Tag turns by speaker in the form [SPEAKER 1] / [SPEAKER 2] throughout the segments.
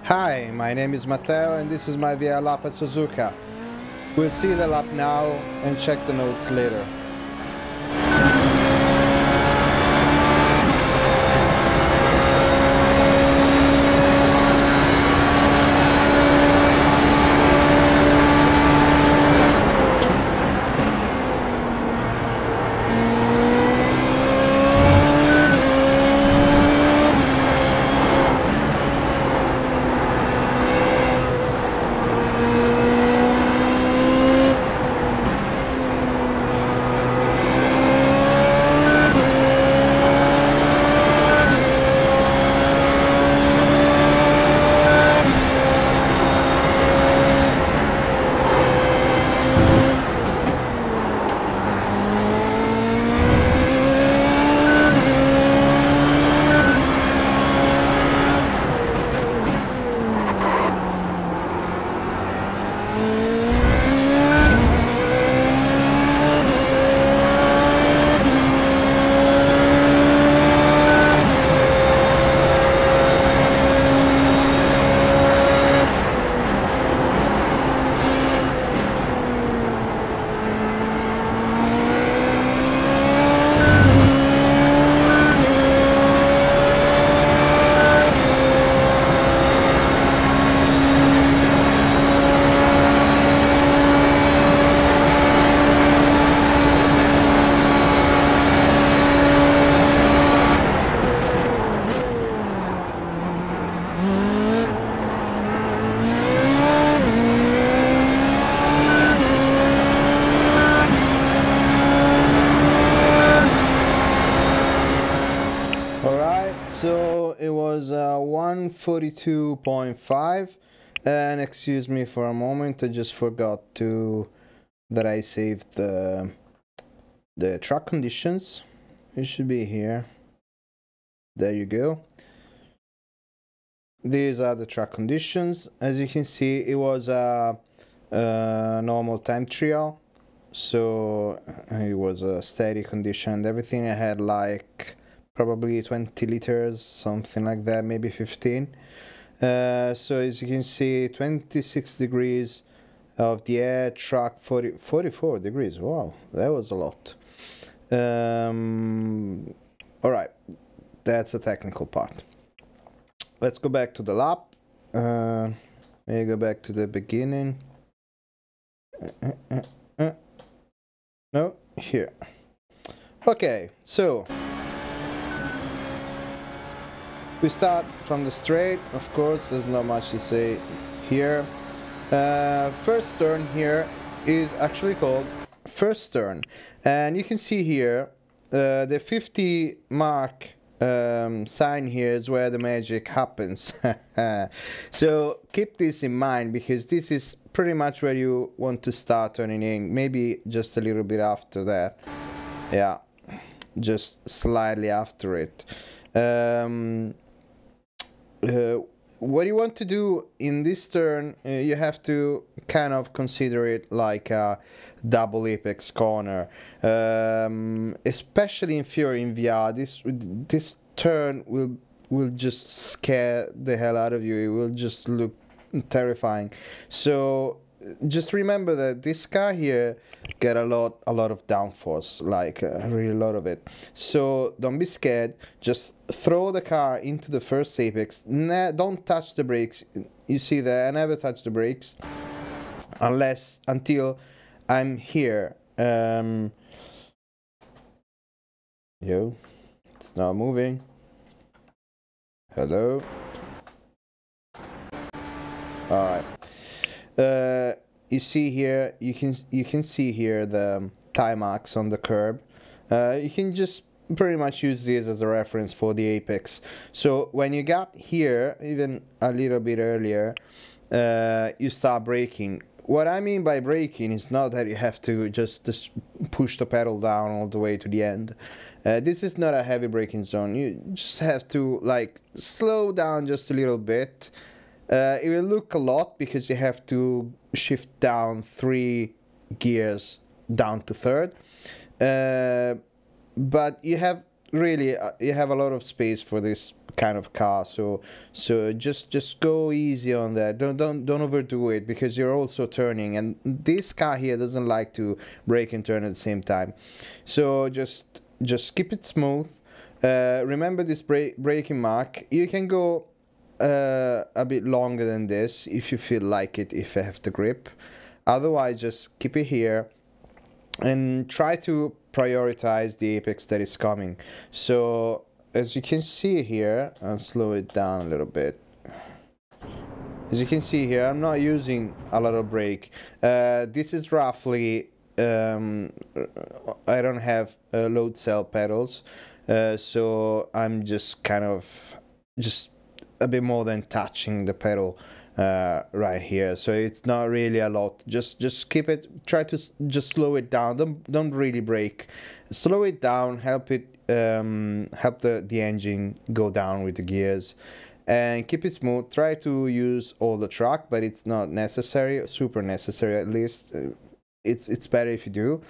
[SPEAKER 1] Hi, my name is Matteo and this is my VR lap at Suzuka. We'll see the lap now and check the notes later. So it was 142.5 and excuse me for a moment, I just forgot that I saved the track conditions. It should be here. There you go. These are the track conditions. As you can see, it was a normal time trial, so it was a steady condition and everything. I had like probably 20 liters, something like that, maybe 15. So as you can see, 26 degrees of the air, track 44 degrees. Wow, that was a lot. Alright, that's the technical part. Let's go back to the lap. Maybe go back to the beginning. No, here. Okay, so we start from the straight, of course, there's not much to say here. First turn here is actually called first turn. And you can see here, the 50 mark sign here is where the magic happens. So keep this in mind, because this is pretty much where you want to start turning in. Maybe just a little bit after that. Yeah, just slightly after it. What you want to do in this turn, you have to kind of consider it like a double apex corner, especially if you're in VR. This turn will just scare the hell out of you. It will just look terrifying. So just remember that this car here get a lot of downforce, like really a lot of it. So don't be scared, just throw the car into the first apex. Don't touch the brakes. You see that I never touch the brakes until I'm here. Yo, it's not moving. Hello. All right. You see here, you can see here the time marks on the curb. You can just pretty much use this as a reference for the apex. So when you got here, even a little bit earlier, you start braking. What I mean by braking is not that you have to just push the pedal down all the way to the end. This is not a heavy braking zone. You just have to like slow down just a little bit. It will look a lot because you have to shift down 3 gears down to third. But you have really you have a lot of space for this kind of car, so just go easy on that. Don't overdo it, because you're also turning, and this car here doesn't like to brake and turn at the same time. So just keep it smooth. Remember this braking mark. You can go a bit longer than this if you feel like it, if you have the grip. Otherwise, just keep it here and try to prioritize the apex that is coming. So as you can see here, I'll slow it down a little bit. As you can see here, I'm not using a lot of brake. This is roughly, I don't have load cell pedals, so I'm just kind of just a bit more than touching the pedal right here, so it's not really a lot. Just keep it, try to just slow it down. Don't really brake, slow it down, help it help the engine go down with the gears, and keep it smooth. Try to use all the track, but it's not necessary, super necessary at least. It's better if you do.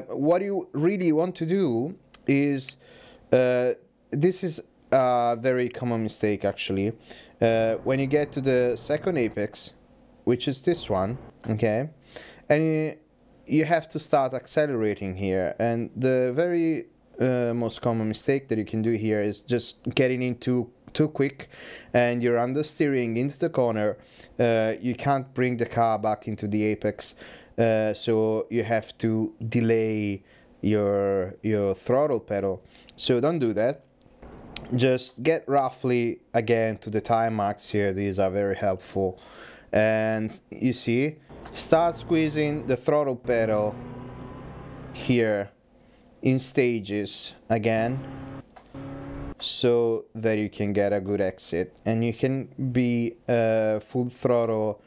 [SPEAKER 1] What you really want to do is, this is a very common mistake actually. When you get to the second apex, which is this one, okay, and you have to start accelerating here, and the very most common mistake that you can do here is just getting in too quick, and you're understeering into the corner. You can't bring the car back into the apex, so you have to delay your throttle pedal. So don't do that. Just get roughly again to the time marks here. These are very helpful. And you see, start squeezing the throttle pedal here in stages again, so that you can get a good exit, and you can be full throttle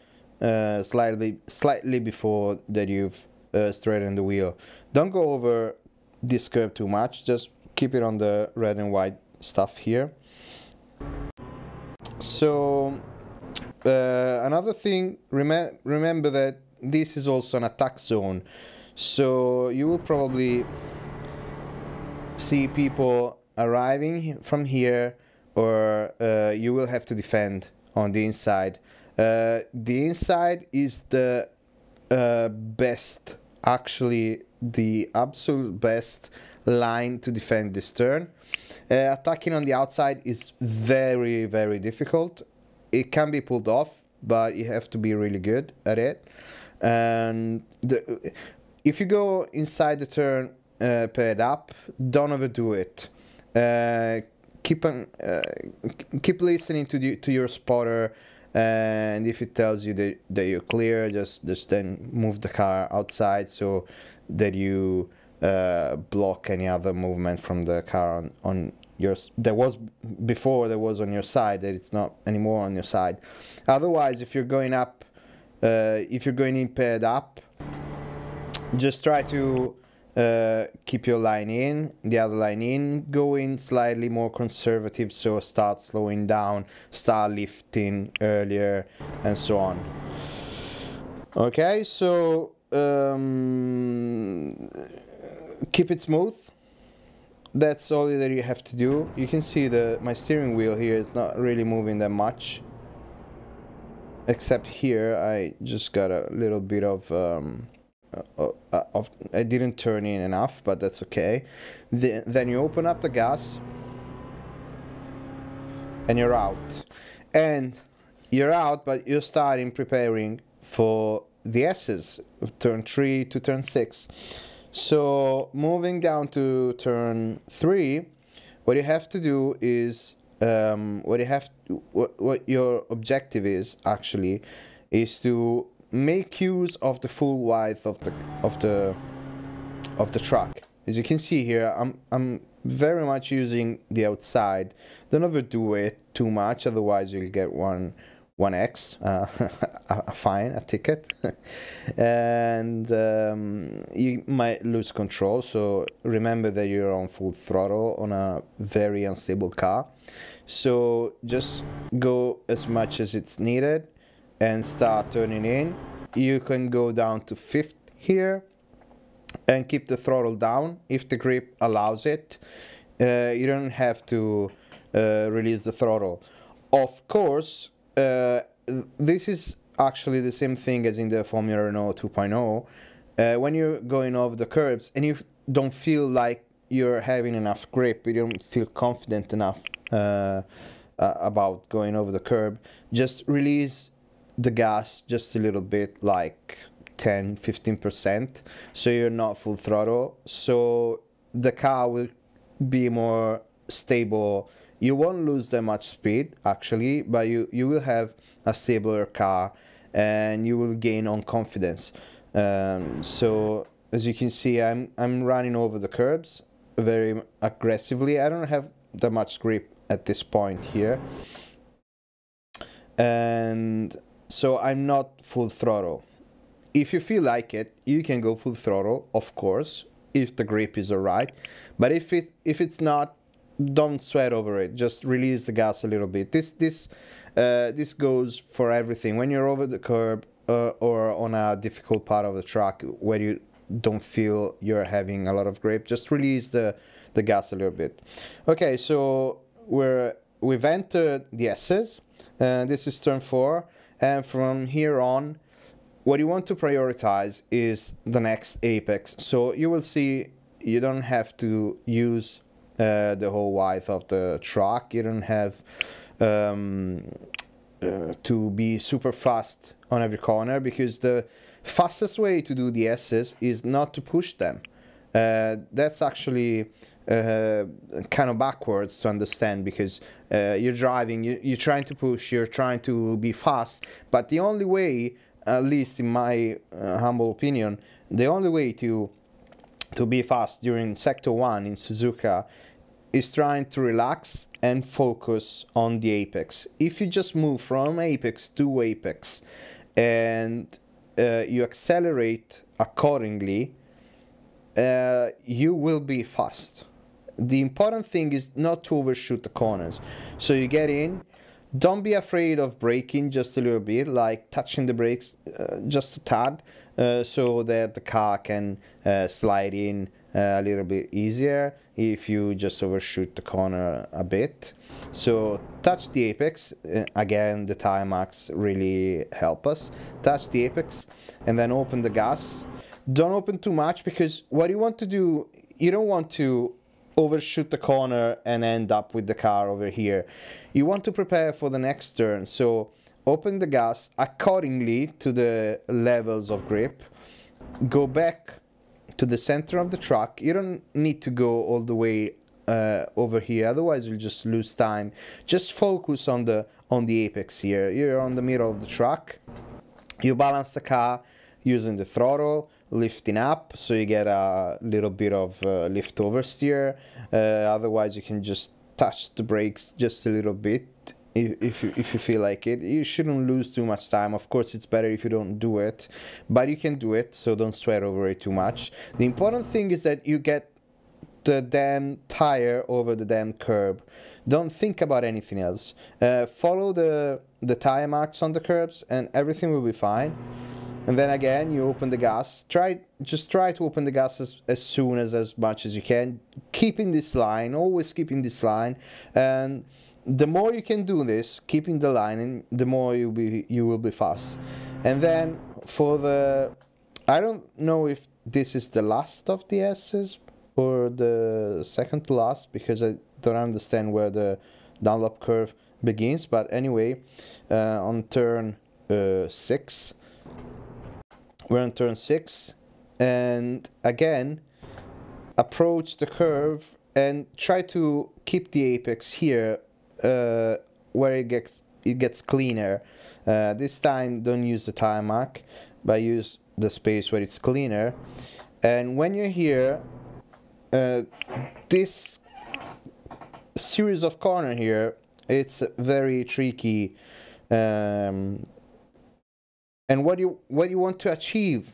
[SPEAKER 1] slightly before that you've straightened the wheel. Don't go over this curve too much, just keep it on the red and white stuff here. So another thing, remember that this is also an attack zone, so you will probably see people arriving from here, or you will have to defend on the inside. The inside is the best, actually the absolute best line to defend this turn. Attacking on the outside is very, very difficult. It can be pulled off, but you have to be really good at it. And if you go inside the turn paired up, don't overdo it. Keep listening to your spotter, and if it tells you that you're clear, just then move the car outside so that you block any other movement from the car on your, there was before there was on your side, that it's not anymore on your side. Otherwise, if you're going up, if you're going in paired up, just try to keep your line in, the other line in, go in slightly more conservative, so start slowing down, start lifting earlier, and so on. Okay, so keep it smooth. That's all that you have to do. You can see my steering wheel here is not really moving that much, except here I just got a little bit of I didn't turn in enough, but that's okay. Then you open up the gas and you're out. And you're out, but you're starting preparing for the S's, turn 3 to turn 6. So moving down to turn 3, what you have to do is what your objective is actually is to make use of the full width of the track. As you can see here, I'm very much using the outside. Don't overdo it too much, otherwise you'll get one X, a fine, a ticket, and you might lose control. So remember that you're on full throttle on a very unstable car. So just go as much as it's needed and start turning in. You can go down to 5th here and keep the throttle down if the grip allows it. You don't have to release the throttle. Of course, this is actually the same thing as in the Formula Renault 2.0. When you're going over the curves and you don't feel like you're having enough grip, you don't feel confident enough about going over the curb, just release the gas just a little bit, like 10-15%, so you're not full throttle, so the car will be more stable. You won't lose that much speed actually, but you will have a stabler car and you will gain on confidence. So as you can see, I'm running over the curbs very aggressively. I don't have that much grip at this point here, and so I'm not full throttle. If you feel like it, you can go full throttle, of course, if the grip is alright. But if it's not, don't sweat over it. Just release the gas a little bit. This goes for everything. When you're over the curb or on a difficult part of the track where you don't feel you're having a lot of grip, just release the gas a little bit. Okay, so we've entered the S's. This is turn 4, and from here on, what you want to prioritize is the next apex. So you will see you don't have to use the whole width of the track. You don't have to be super fast on every corner, because the fastest way to do the S's is not to push them. That's actually kind of backwards to understand, because you're driving, you're trying to push, you're trying to be fast, but the only way, at least in my humble opinion, the only way to be fast during Sector 1 in Suzuka is trying to relax and focus on the apex. If you just move from apex to apex and you accelerate accordingly, you will be fast. The important thing is not to overshoot the corners. So you get in, don't be afraid of braking just a little bit, like touching the brakes just a tad, so that the car can slide in a little bit easier if you just overshoot the corner a bit. So touch the apex, again the tire marks really help us. Touch the apex and then open the gas. Don't open too much, because what you want to do, you don't want to overshoot the corner and end up with the car over here. You want to prepare for the next turn, so open the gas accordingly to the levels of grip. Go back to the center of the track. You don't need to go all the way over here, otherwise you'll just lose time. Just focus on the apex here. You're on the middle of the track. You balance the car using the throttle, lifting up, so you get a little bit of lift oversteer. Otherwise you can just touch the brakes just a little bit if you feel like it. You shouldn't lose too much time. Of course it's better if you don't do it, but you can do it, so don't sweat over it too much. The important thing is that you get the damn tire over the damn curb. Don't think about anything else. Follow the tire marks on the curbs and everything will be fine. And then again, you open the gas. Just try to open the gas as soon as much as you can, keeping this line, always keeping this line. And the more you can do this, keeping the line, and the more you will be fast. And then for the, I don't know if this is the last of the S's or the second to last, because I don't understand where the Dunlop curve begins. But anyway, on turn 6. We're on turn 6, and again approach the curve and try to keep the apex here where it gets cleaner. This time don't use the tire mark, but use the space where it's cleaner. And when you're here, this series of corner here, it's very tricky. And what you want to achieve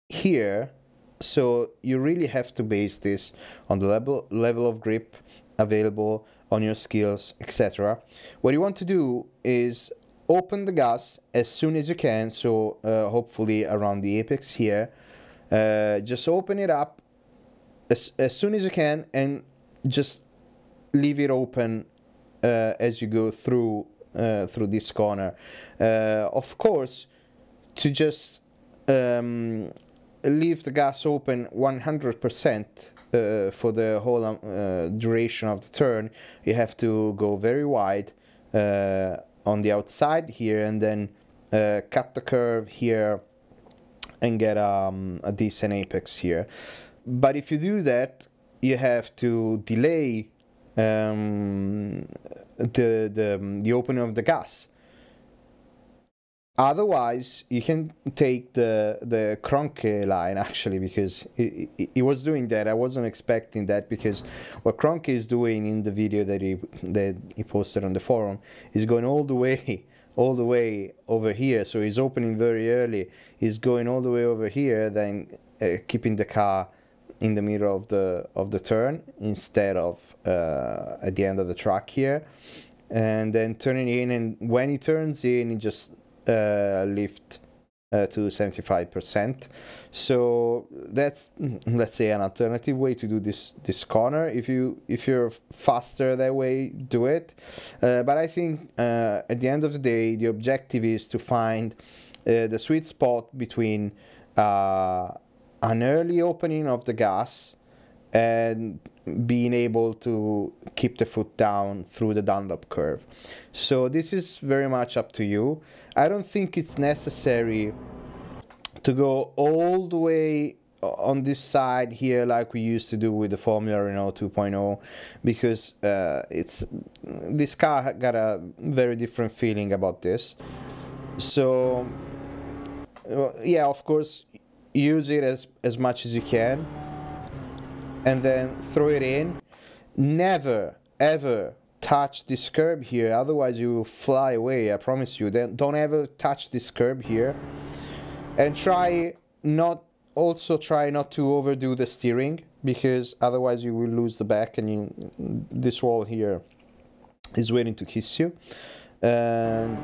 [SPEAKER 1] here, so you really have to base this on the level of grip available, on your skills, etc. What you want to do is open the gas as soon as you can, so hopefully around the apex here. Just open it up as soon as you can, and just leave it open as you go through this corner. Of course, to just leave the gas open 100% for the whole duration of the turn, you have to go very wide on the outside here, and then cut the curve here and get a decent apex here. But if you do that, you have to delay the opening of the gas. Otherwise, you can take the Kroenke line, actually, because he was doing that. I wasn't expecting that, because what Kroenke is doing in the video that he posted on the forum is going all the way over here. So he's opening very early. He's going all the way over here, then keeping the car in the middle of the turn instead of at the end of the track here, and then turning in. And when he turns in, he just lift to 75%. So that's, let's say, an alternative way to do this corner. If you're faster that way, do it. But I think at the end of the day, the objective is to find the sweet spot between an early opening of the gas and being able to keep the foot down through the Dunlop curve. So this is very much up to you. I don't think it's necessary to go all the way on this side here like we used to do with the Formula Renault 2.0, because this car got a very different feeling about this. So yeah, of course, use it as much as you can, and then throw it in. Never ever touch this curb here, otherwise you will fly away, I promise you. Then don't ever touch this curb here, and try not to overdo the steering, because otherwise you will lose the back, and this wall here is waiting to kiss you, and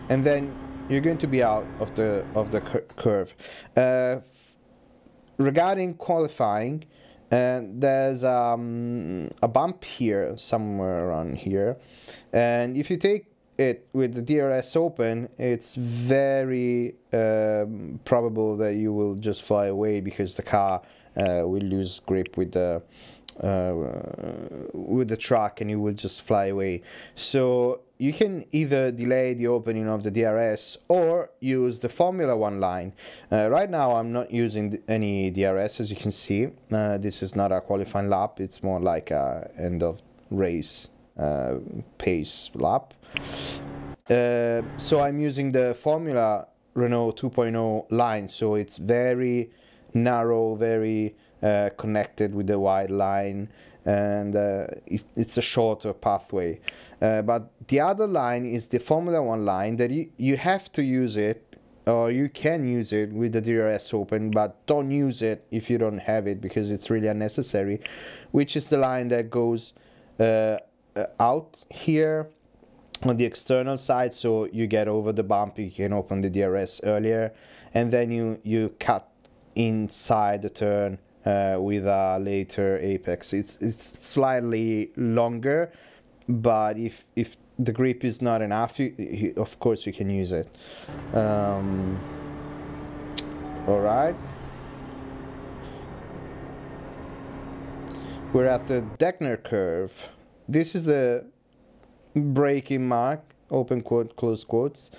[SPEAKER 1] then you're going to be out of the curve. Regarding qualifying, there's a bump here, somewhere around here, and if you take it with the DRS open, it's very probable that you will just fly away, because the car will lose grip with the track, and you will just fly away. So you can either delay the opening of the DRS or use the Formula 1 line. Right now I'm not using any DRS, as you can see. This is not a qualifying lap, it's more like a end of race pace lap. So I'm using the Formula Renault 2.0 line, so it's very narrow, very connected with the wide line, and it's a shorter pathway. But the other line is the Formula 1 line that you have to use it, or you can use it with the DRS open, but don't use it if you don't have it, because it's really unnecessary, which is the line that goes out here on the external side, so you get over the bump, you can open the DRS earlier, and then you cut inside the turn with a later apex. It's slightly longer, but if the grip is not enough, of course you can use it. Alright, we're at the Degner Curve. This is the braking mark, open quote, close quotes,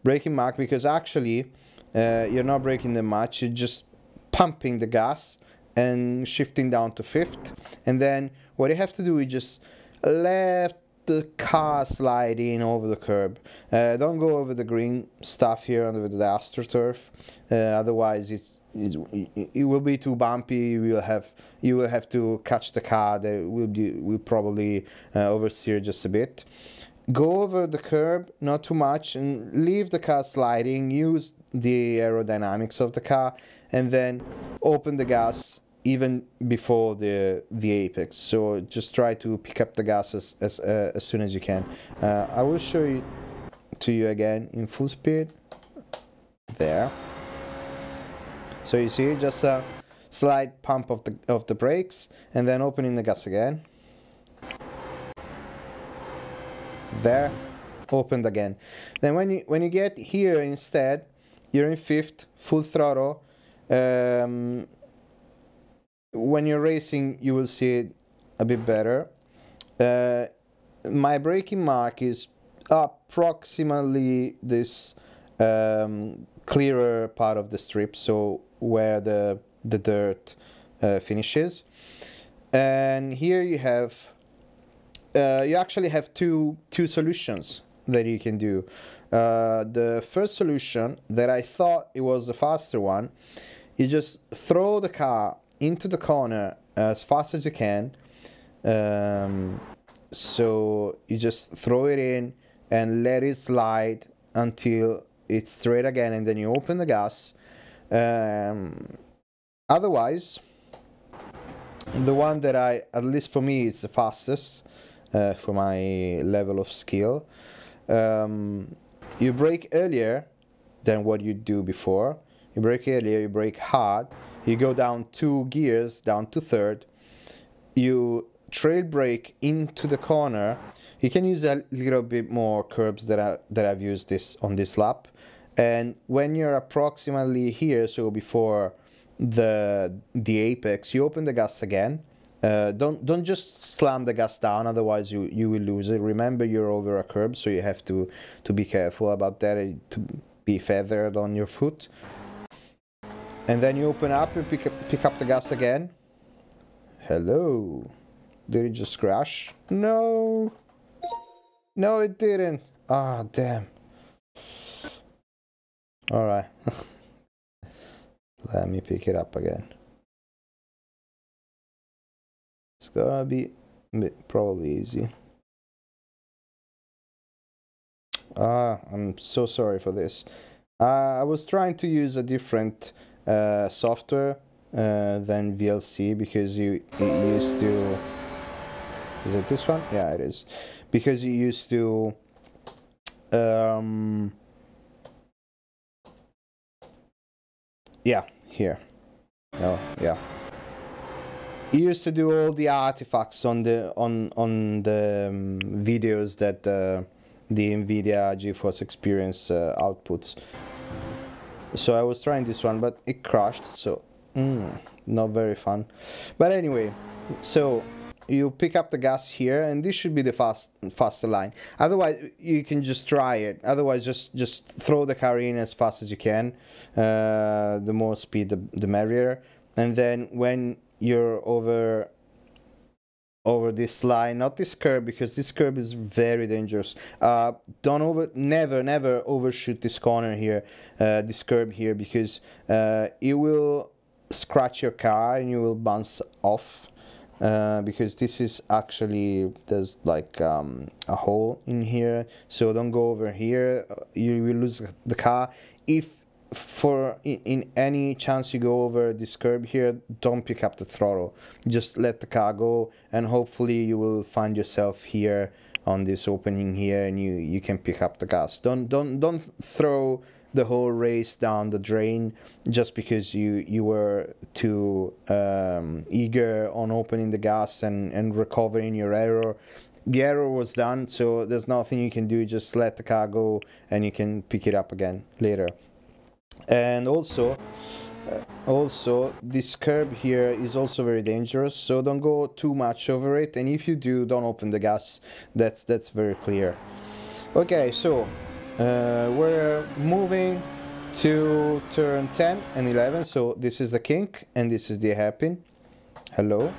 [SPEAKER 1] braking mark, because actually you're not braking that much, you're just pumping the gas and shifting down to fifth, and then what you have to do is just let the car slide in over the curb. Don't go over the green stuff here under the AstroTurf, otherwise it will be too bumpy. You will have to catch the car that will probably oversteer just a bit. Go over the curb, not too much, and leave the car sliding. Use the aerodynamics of the car, and then open the gas even before the apex. So just try to pick up the gas as soon as you can. I will show it to you again in full speed. There. So you see, just a slight pump of the brakes, and then opening the gas again. there, opened again. Then when you get here instead, you're in fifth, full throttle. When you're racing, you will see it a bit better. My braking mark is approximately this clearer part of the strip, so where the dirt finishes. And here you have you actually have two solutions that you can do. The first solution, that I thought it was the faster one, you just throw the car into the corner as fast as you can. So you just throw it in and let it slide until it's straight again, and then you open the gas. Otherwise, the one that at least for me, is the fastest for my level of skill. You brake earlier than what you do before. You brake earlier, you brake hard. You go down 2 gears, down to third. You trail brake into the corner. You can use a little bit more curbs that I've used this on this lap. And when you're approximately here, so before the apex, you open the gas again. Don't just slam the gas down, otherwise you will lose it. Remember, you're over a curb, so you have to be careful about that, to be feathered on your foot. And then you open up and pick up the gas again. Hello. Did it just crash? No. No, it didn't. Ah, damn. Alright. Let me pick it up again. It's gonna be probably easy. I'm so sorry for this. I was trying to use a different software than VLC, because it used to... Is it this one? Yeah, it is. Because you used to... yeah, here. No, yeah. You used to do all the artifacts on the videos that the NVIDIA GeForce Experience outputs. So I was trying this one, but it crashed, so not very fun. But anyway, so you pick up the gas here, and this should be the faster line. Otherwise, you can just try it. Otherwise, just throw the car in as fast as you can. The more speed, the merrier. And then when you're over this line, not this curb, because this curb is very dangerous. Never overshoot this corner here, this curb here, because it will scratch your car and you will bounce off. Because this is actually, there's like a hole in here, so don't go over here. You will lose the car. If in any chance you go over this curb here, don't pick up the throttle. Just let the car go, and hopefully you will find yourself here on this opening here, and you can pick up the gas. Don't throw the whole race down the drain just because you were too eager on opening the gas and recovering your error. The error was done, so there's nothing you can do. Just let the car go, and you can pick it up again later. And also this curb here is also very dangerous, so don't go too much over it, and if you do, don't open the gas. That's very clear. Okay, so we're moving to turn 10 and 11, so this is the kink and this is the hairpin. Hello.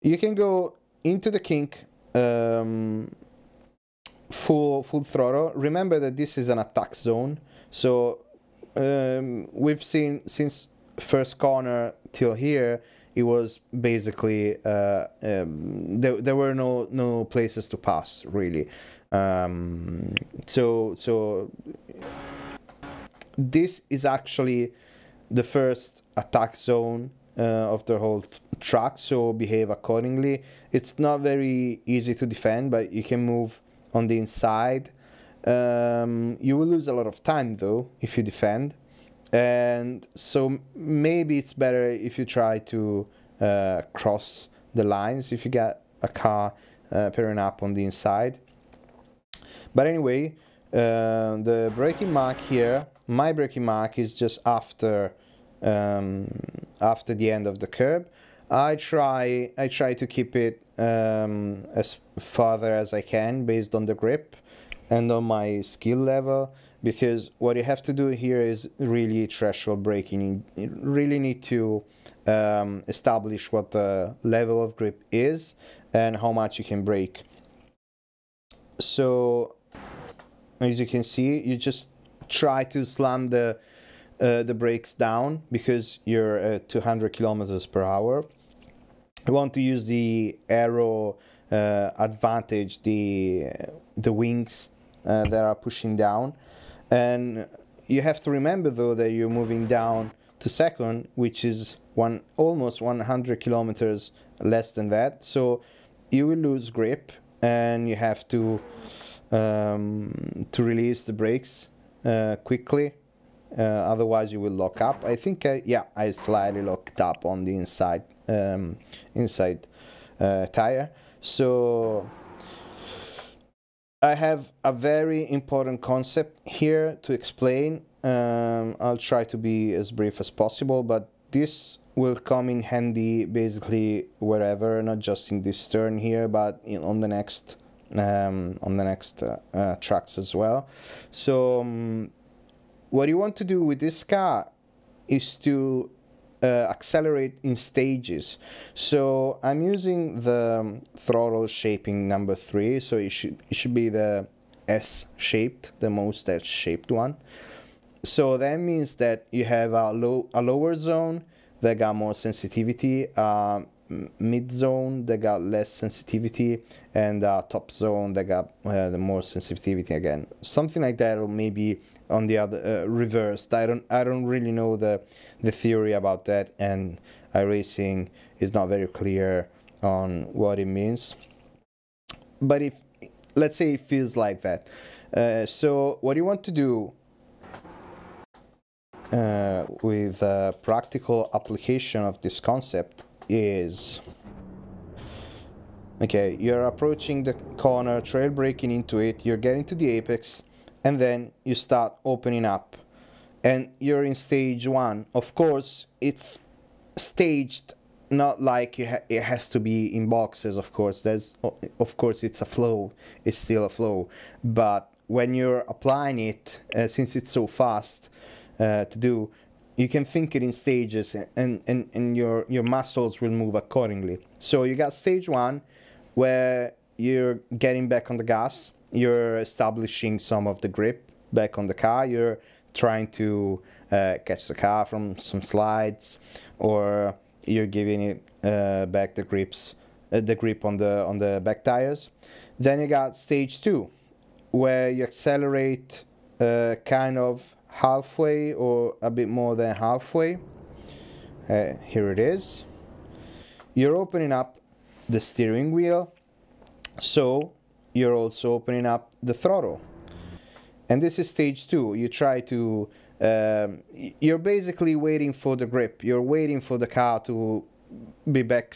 [SPEAKER 1] You can go into the kink full throttle. Remember that this is an attack zone, so we've seen since first corner till here, it was basically there were no places to pass really. So this is actually the first attack zone of the whole track, so behave accordingly. It's not very easy to defend, but you can move on the inside. You will lose a lot of time though if you defend, and so maybe it's better if you try to cross the lines. If you get a car pairing up on the inside. But anyway, the braking mark here, my braking mark is just after the end of the curb. I try to keep it as farther as I can based on the grip and on my skill level, because what you have to do here is really threshold braking. You really need to establish what the level of grip is and how much you can brake. So as you can see, you just try to slam the brakes down because you're at 200 kilometers per hour. You want to use the aero advantage, the wings that are pushing down, and you have to remember though that you're moving down to second, which is almost 100 kilometers less than that. So you will lose grip, and you have to release the brakes quickly. Otherwise you will lock up. I think I slightly locked up on the inside tire. So I have a very important concept here to explain. I'll try to be as brief as possible, but this will come in handy basically wherever, not just in this turn here, but on the next tracks as well. So what you want to do with this car is to accelerate in stages. So I'm using the throttle shaping number 3, so it should be the S-shaped, the most S-shaped one. So that means that you have a lower zone that got more sensitivity, mid zone that got less sensitivity, and top zone that got the more sensitivity again. Something like that, or maybe on the other reversed. I don't really know the theory about that, and iRacing is not very clear on what it means. But let's say it feels like that. So what you want to do with practical application of this concept is, okay, you're approaching the corner, trail braking into it, you're getting to the apex, and then you start opening up, and you're in stage 1. Of course, it's staged, not like it has to be in boxes. Of course, it's a flow. It's still a flow, but when you're applying it, since it's so fast to do, you can think it in stages, and your muscles will move accordingly. So you got stage 1, where you're getting back on the gas, you're establishing some of the grip back on the car, you're trying to catch the car from some slides, or you're giving it back the grip on the back tires. Then you got stage 2, where you accelerate kind of halfway or a bit more than halfway. Here it is. You're opening up the steering wheel, so you're also opening up the throttle. And this is stage 2. You try to you're basically waiting for the grip. You're waiting for the car to be back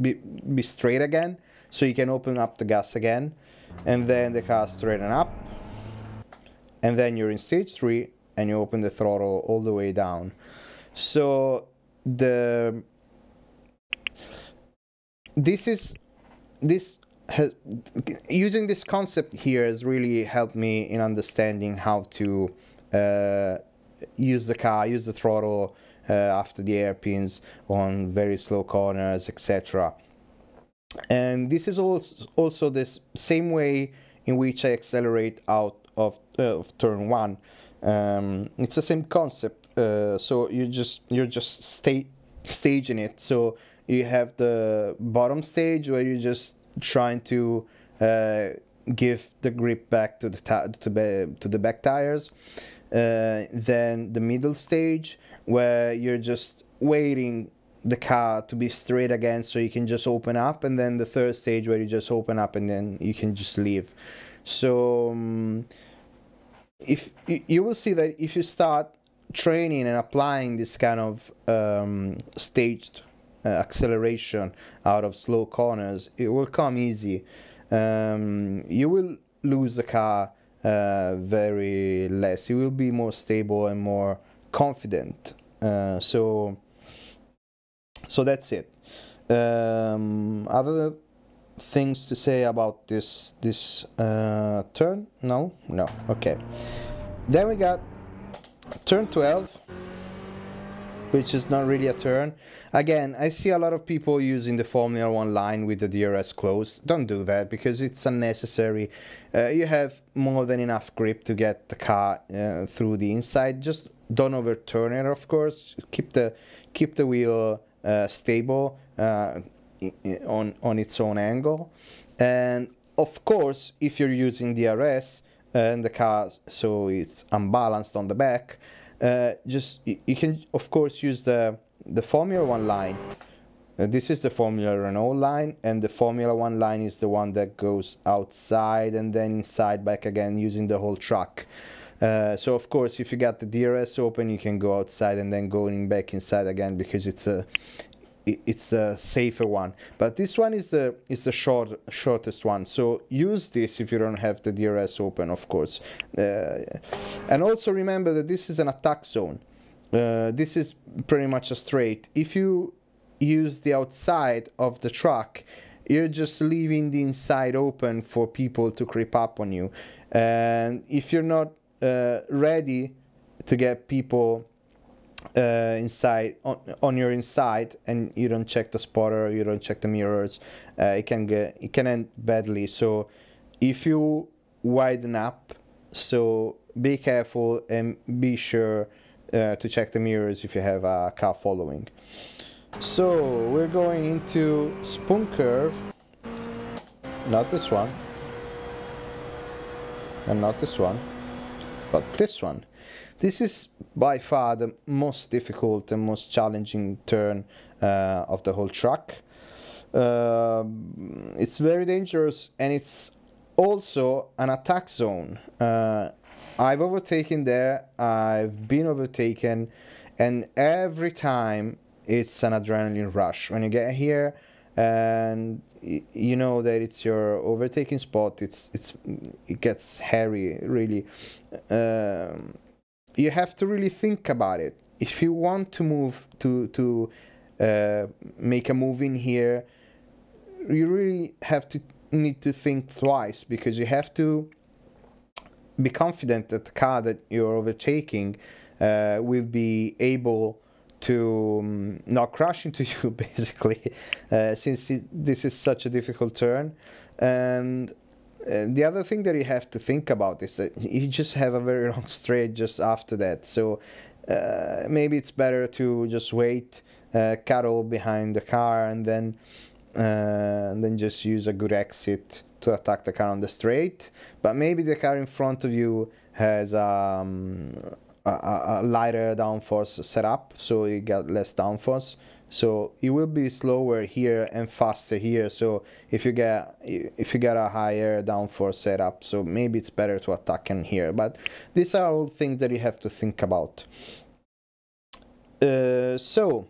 [SPEAKER 1] be straight again, so you can open up the gas again, and then the car straighten up, and then you're in stage 3 and you open the throttle all the way down. So using this concept here has really helped me in understanding how to use the throttle after the hairpins on very slow corners, etc. And this is also the same way in which I accelerate out of turn 1. It's the same concept. So you're just staging it. So you have the bottom stage where you're just trying to give the grip back to the back tires. Then the middle stage where you're just waiting the car to be straight again so you can just open up, and then the third stage where you just open up and then you can just leave. So if you will see that if you start training and applying this kind of staged acceleration out of slow corners, it will come easy. You will lose the car very less. You will be more stable and more confident. So that's it. Other things to say about this turn? No. Okay. Then we got turn 12, which is not really a turn. Again, I see a lot of people using the Formula 1 line with the DRS closed. Don't do that because it's unnecessary. You have more than enough grip to get the car through the inside. Just don't overturn it, of course. Keep the wheel stable on its own angle. And of course, if you're using DRS and the car so it's unbalanced on the back, you can of course use the Formula 1 line. This is the Formula Renault line, and the Formula 1 line is the one that goes outside and then inside back again using the whole truck. So of course, if you got the DRS open, you can go outside and then going back inside again because it's a safer one. But this one is the shortest one, so use this if you don't have the DRS open, of course. And also remember that this is an attack zone. This is pretty much a straight. If you use the outside of the truck, you're just leaving the inside open for people to creep up on you. And if you're not ready to get people inside on your inside, and you don't check the spotter, you don't check the mirrors, it can end badly. So if you widen up, so be careful and be sure to check the mirrors if you have a car following. So we're going into spoon curve, not this one, and not this one, but this one. This is by far the most difficult and most challenging turn of the whole track. It's very dangerous, and it's also an attack zone. I've overtaken there, I've been overtaken, and every time it's an adrenaline rush. When you get here and you know that it's your overtaking spot, it gets hairy, really. You have to really think about it. If you want to move to make a move in here, you really need to think twice, because you have to be confident that the car that you're overtaking will be able to not crash into you, basically, since this is such a difficult turn. And the other thing that you have to think about is that you just have a very long straight just after that. So maybe it's better to just wait, cuddle behind the car, and then just use a good exit to attack the car on the straight. But maybe the car in front of you has a lighter downforce setup, so you got less downforce. So it will be slower here and faster here. So if you get a higher downforce setup, so maybe it's better to attack in here. But these are all things that you have to think about. So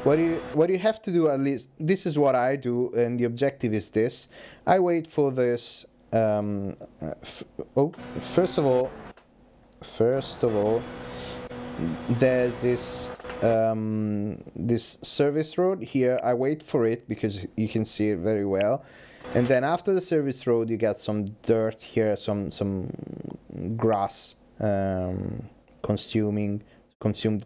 [SPEAKER 1] what you have to do, at least this is what I do, and the objective is this. I wait for this. First of all, there's this this service road here. I wait for it because you can see it very well, and then after the service road you got some dirt here, some grass, consumed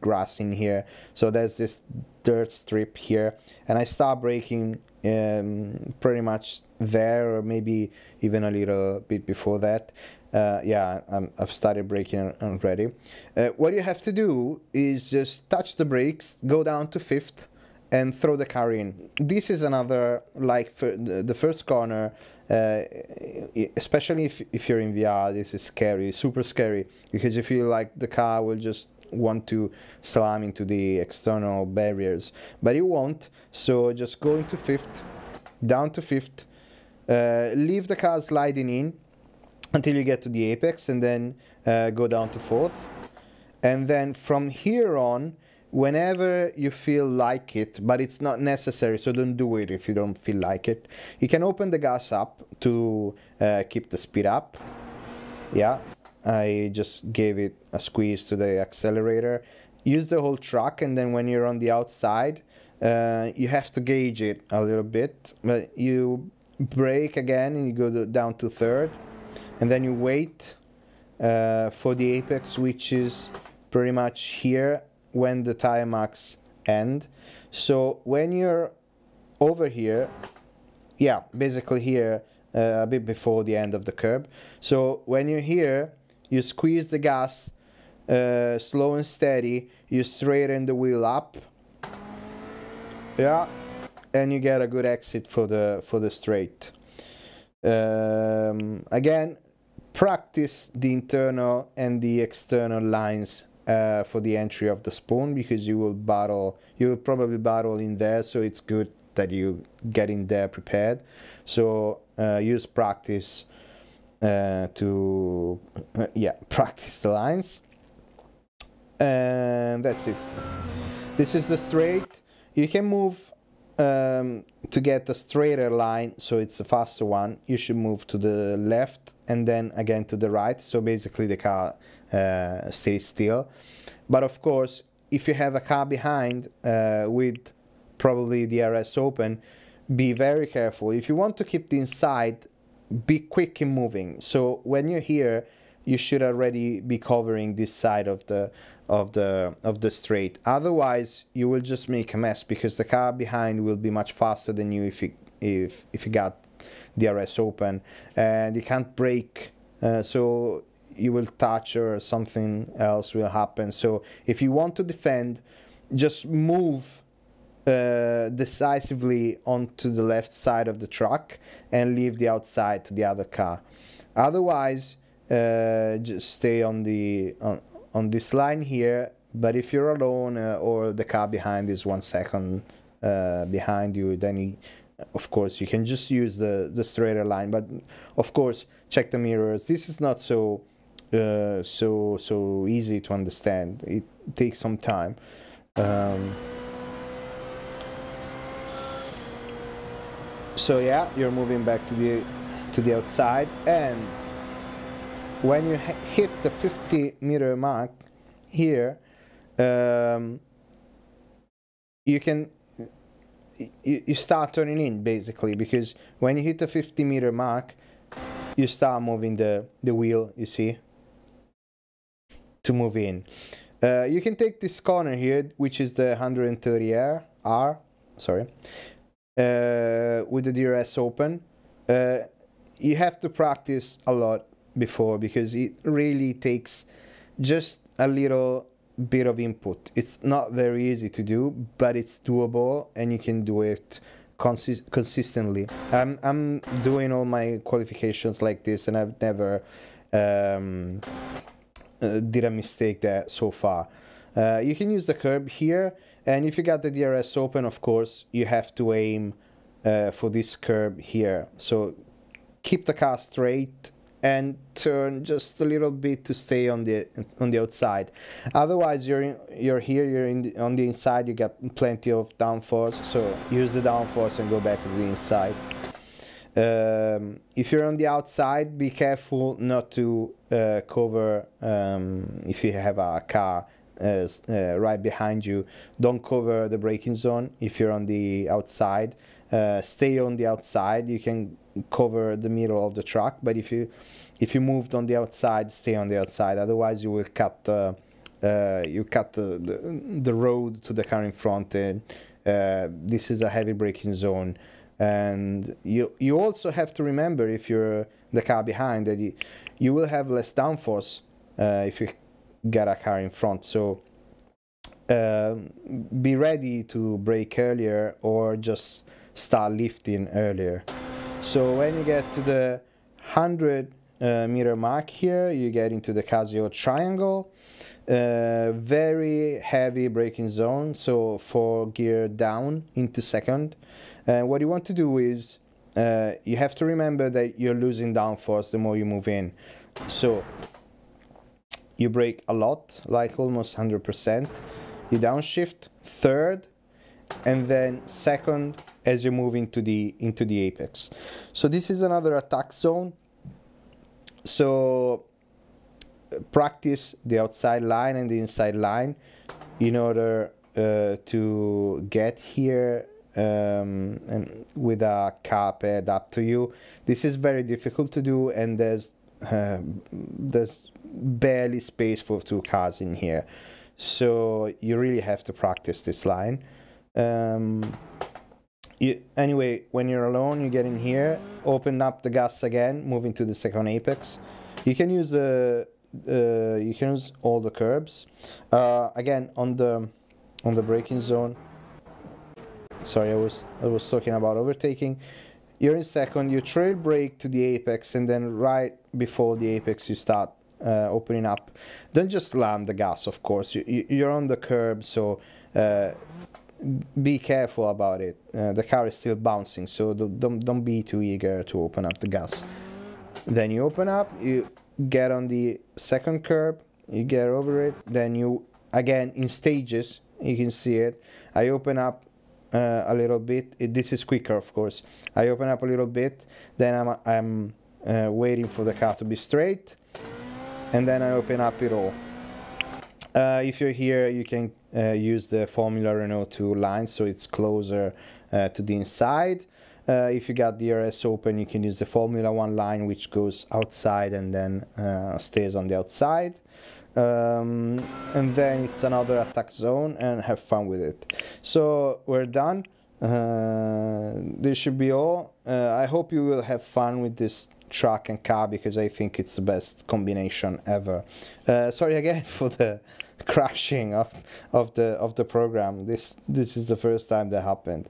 [SPEAKER 1] grass in here. So there's this dirt strip here, and I start braking pretty much there, or maybe even a little bit before that. Yeah, I've started braking already. What you have to do is just touch the brakes, go down to 5th, and throw the car in. This is another, like for the first corner, especially if you're in VR, this is scary, super scary, because you feel like the car will just want to slam into the external barriers, but it won't. So just go into 5th, down to 5th, leave the car sliding in until you get to the apex, and then go down to 4th, and then from here on whenever you feel like it, but it's not necessary, so don't do it if you don't feel like it. You can open the gas up to keep the speed up. Yeah, I just gave it a squeeze to the accelerator. Use the whole truck, and then when you're on the outside, you have to gauge it a little bit, but you brake again and you go down to third, and then you wait for the apex, which is pretty much here when the tire marks end. So when you're over here, yeah, basically here, a bit before the end of the curb. So when you're here, you squeeze the gas, slow and steady, you straighten the wheel up, yeah, and you get a good exit for the straight. Again, practice the internal and the external lines for the entry of the spoon, because you will probably battle in there, so it's good that you get in there prepared. So use practice to practice the lines, and that's it. This is the straight. You can move to get a straighter line, so it's a faster one. You should move to the left and then again to the right, so basically the car stays still. But of course, if you have a car behind with probably the DRS open, be very careful. If you want to keep the inside, be quick in moving. So when you're here, you should already be covering this side of the straight. Otherwise, you will just make a mess, because the car behind will be much faster than you if you got DRS open, and you can't brake. So you will touch or something else will happen. So if you want to defend, just move decisively onto the left side of the truck and leave the outside to the other car. Otherwise, just stay on this line here. But if you're alone or the car behind is 1 second behind you, then of course you can just use the straighter line. But of course, check the mirrors. This is not so easy to understand. It takes some time. So yeah, you're moving back to the outside, and when you hit the 50-meter mark here, you start turning in, basically, because when you hit the 50-meter mark, you start moving the wheel, you see, to move in. You can take this corner here, which is the 130R, sorry, with the DRS open. You have to practice a lot before, because it really takes just a little bit of input. It's not very easy to do, but it's doable, and you can do it consistently. I'm doing all my qualifications like this, and I've never did a mistake there so far. You can use the curb here, and if you got the DRS open, of course, you have to aim for this curb here. So keep the car straight and turn just a little bit to stay on the outside. Otherwise, you're here, on the inside. You got plenty of downforce, so use the downforce and go back to the inside. If you're on the outside, be careful not to cover. If you have a car right behind you, don't cover the braking zone. If you're on the outside, stay on the outside. You can cover the middle of the truck, but if you moved on the outside, stay on the outside. Otherwise, you will cut the road to the car in front, and this is a heavy braking zone. And you also have to remember, if you're the car behind, that you will have less downforce if you get a car in front. So be ready to brake earlier, or just start lifting earlier. So when you get to the 100-meter mark here, you get into the Casio triangle. Very heavy braking zone, so 4 gear down into second. And what you want to do is, you have to remember that you're losing downforce the more you move in. So you brake a lot, like almost 100%. you downshift, third, and then second as you move into the apex. So this is another attack zone. So practice the outside line and the inside line in order to get here and with a car paired up to you. This is very difficult to do, and there's barely space for two cars in here, so you really have to practice this line. Anyway, when you're alone, you get in here, open up the gas again, move into the second apex. You can use all the curbs. Again, on the braking zone. Sorry, I was talking about overtaking. You're in second, you trail brake to the apex, and then right before the apex you start opening up. Don't just slam the gas, of course. You're on the curb, so be careful about it. The car is still bouncing, so don't be too eager to open up the gas. Then you open up, you get on the second curb, you get over it, then you, again, in stages, you can see it. I open up a little bit. This is quicker, of course. I open up a little bit, then I'm waiting for the car to be straight, and then I open up it all. If you're here, you can use the Formula Renault 2 line, so it's closer to the inside. If you got the RS open, you can use the Formula 1 line, which goes outside and then stays on the outside. And then it's another attack zone, and have fun with it. So we're done. This should be all. I hope you will have fun with this truck and car, because I think it's the best combination ever. Sorry again for the crashing of the program. This is the first time that happened.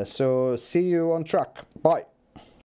[SPEAKER 1] So see you on track. Bye.